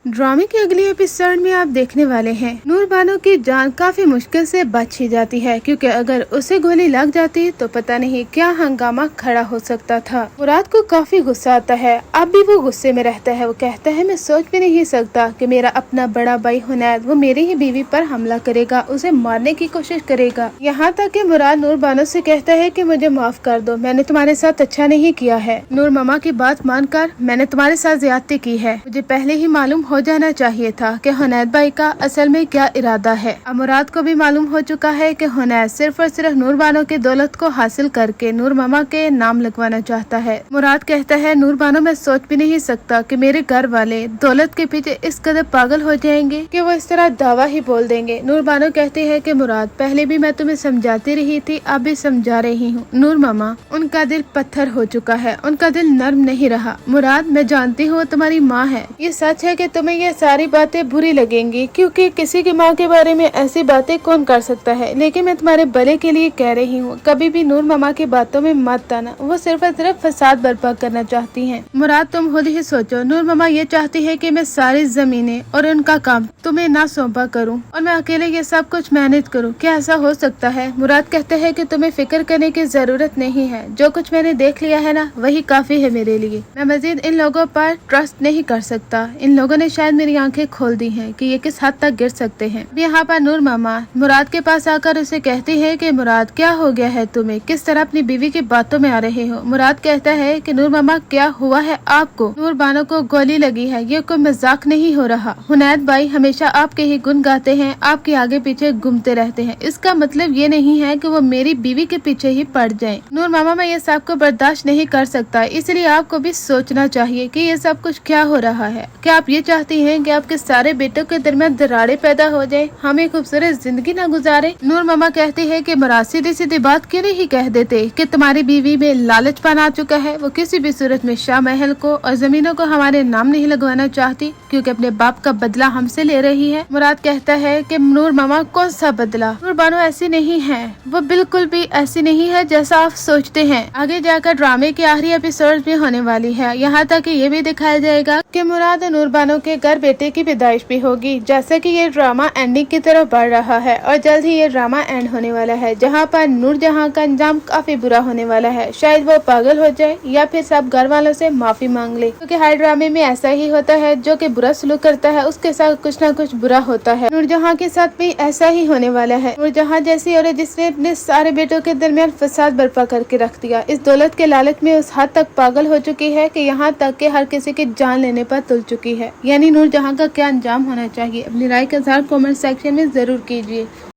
ड्रामे के अगले एपिसोड में आप देखने वाले हैं नूर बानो की जान काफी मुश्किल से बच ही जाती है, क्योंकि अगर उसे गोली लग जाती तो पता नहीं क्या हंगामा खड़ा हो सकता था। मुराद को काफी गुस्सा आता है, अब भी वो गुस्से में रहता है। वो कहता है मैं सोच भी नहीं सकता कि मेरा अपना बड़ा भाई हुनैद वो मेरी ही बीवी पर हमला करेगा, उसे मारने की कोशिश करेगा। यहाँ तक कि मुराद नूर बानो से कहता है कि मुझे माफ कर दो, मैंने तुम्हारे साथ अच्छा नहीं किया है। नूर मामा की बात मानकर मैंने तुम्हारे साथ ज्यादती की है, मुझे पहले ही मालूम हो जाना चाहिए था कि हुनैद भाई का असल में क्या इरादा है। अब मुराद को भी मालूम हो चुका है कि हुनैद सिर्फ और सिर्फ नूर बानो की दौलत को हासिल करके नूर मामा के नाम लगवाना चाहता है। मुराद कहता है नूर बानो मैं सोच भी नहीं सकता कि मेरे घर वाले दौलत के पीछे इस कदर पागल हो जाएंगे कि वो इस तरह दावा ही बोल देंगे। नूर बानो कहती है कि मुराद पहले भी मैं तुम्हें समझाती रही थी, अब भी समझा रही हूँ। नूर मामा उनका दिल पत्थर हो चुका है, उनका दिल नर्म नहीं रहा। मुराद मैं जानती हूँ तुम्हारी माँ है, ये सच है कि तुम्हें ये सारी बातें बुरी लगेंगी, क्योंकि किसी की माँ के बारे में ऐसी बातें कौन कर सकता है, लेकिन मैं तुम्हारे भले के लिए कह रही हूँ, कभी भी नूर मामा की बातों में मत आना, वो सिर्फ और सिर्फ फसाद बर्पा करना चाहती हैं। मुराद तुम खुद ही सोचो, नूर मामा ये चाहती है कि मैं सारी जमीनें और उनका काम तुम्हें ना सौंपा करूँ और मैं अकेले ये सब कुछ मैनेज करूँ, क्या ऐसा हो सकता है? मुराद कहते हैं कि तुम्हें फिक्र करने की जरूरत नहीं है, जो कुछ मैंने देख लिया है ना वही काफी है मेरे लिए, मैं मजीद इन लोगों पर ट्रस्ट नहीं कर सकता। इन लोगों ने शायद मेरी आंखें खोल दी हैं कि ये किस हद तक गिर सकते हैं। यहाँ पर नूर मामा मुराद के पास आकर उसे कहती है कि मुराद क्या हो गया है तुम्हें, किस तरह अपनी बीवी की बातों में आ रहे हो। मुराद कहता है कि नूर मामा क्या हुआ है आपको, नूर बानो को गोली लगी है, ये कोई मजाक नहीं हो रहा। हुनैद भाई हमेशा आपके ही गुण गाते हैं, आपके आगे पीछे घूमते रहते हैं, इसका मतलब ये नहीं है कि वो मेरी बीवी के पीछे ही पड़ जाएं। नूर मामा मैं ये सब को बर्दाश्त नहीं कर सकता, इसलिए आपको भी सोचना चाहिए कि ये सब कुछ क्या हो रहा है। क्या आप ये चाहती हैं कि आपके सारे बेटों के दरमियान दरारें पैदा हो जाए, हम एक खूबसूरत जिंदगी न गुजारे? नूर मामा कहती है कि मुराद सीधी सीधी बात क्यों नहीं कह देते कि तुम्हारी बीवी में लालचपन आ चुका है, वो किसी भी सूरत में शाह महल को और जमीनों को हमारे नाम नहीं लगवाना चाहती, क्योंकि अपने बाप का बदला हमसे ले रही है। मुराद कहता है कि नूर मामा कौन सा बदला, नूर बानो ऐसी नहीं है, वो बिल्कुल भी ऐसी नहीं है जैसा आप सोचते हैं। आगे जाकर ड्रामे के आखिरी एपिसोड में होने वाली है, यहाँ तक ये भी दिखाया जाएगा कि मुराद और नूर बानो के घर बेटे की पैदाइश भी होगी। जैसे कि ये ड्रामा एंडिंग की तरफ बढ़ रहा है और जल्द ही ये ड्रामा एंड होने वाला है, जहाँ पर नूर जहाँ का अंजाम काफी बुरा होने वाला है। शायद वो पागल हो जाए या फिर सब घर वालों से माफी मांग ले, क्योंकि हर ड्रामे में ऐसा ही होता है, जो कि बुरा सलूक करता है उसके साथ कुछ ना कुछ बुरा होता है। नूर जहाँ के साथ भी ऐसा ही होने वाला है। नूर जहाँ जैसी औरत जिसने अपने सारे बेटों के दरमियान फसाद बर्पा करके रख दिया, इस दौलत के लालच में उस हद तक पागल हो चुकी है कि यहाँ तक के हर किसी की जान लेने पर तुल चुकी है। यानी नूर जहाँ का क्या अंजाम होना चाहिए, अपनी राय का इज़हार कमेंट सेक्शन में जरूर कीजिए।